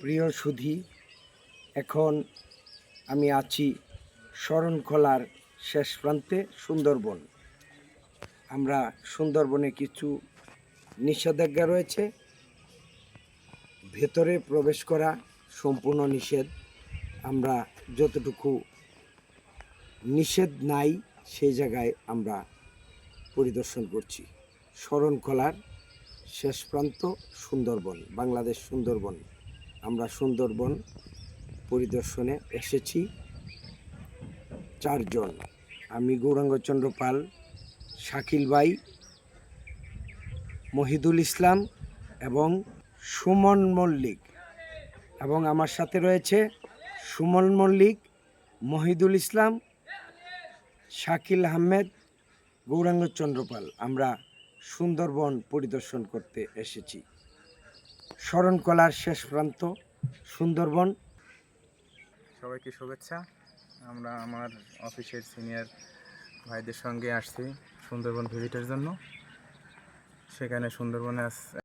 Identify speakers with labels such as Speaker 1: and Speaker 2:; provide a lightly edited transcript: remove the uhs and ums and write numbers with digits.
Speaker 1: প্রিয় সুধী, এখন আমি আছি শরণখোলার শেষ প্রান্তে সুন্দরবন। আমরা সুন্দরবনে কিছু নিষেধাজ্ঞা রয়েছে, ভেতরে প্রবেশ করা সম্পূর্ণ নিষেধ। আমরা যতটুকু নিষেধ নাই সেই জায়গায় আমরা পরিদর্শন করছি। শরণখোলার শেষ প্রান্ত সুন্দরবন, বাংলাদেশ সুন্দরবন। আমরা সুন্দরবন পরিদর্শনে এসেছি 4 জন। আমি গৌরাঙ্গচন্দ্র পাল, শাকিল ভাই, মহিদুল ইসলাম এবং সুমন মল্লিক, এবং আমার সাথে রয়েছে সুমন মল্লিক, মহিদুল ইসলাম, শাকিল আহমেদ, গৌরাঙ্গচন্দ্র পাল। আমরা সুন্দরবন পরিদর্শন করতে এসেছি। শরণখোলার শেষ প্রান্ত সুন্দরবন।
Speaker 2: সবাইকে শুভেচ্ছা। আমরা আমার অফিসের সিনিয়র ভাইদের সঙ্গে আসছি সুন্দরবন ভিজিটের জন্য। সেখানে সুন্দরবনে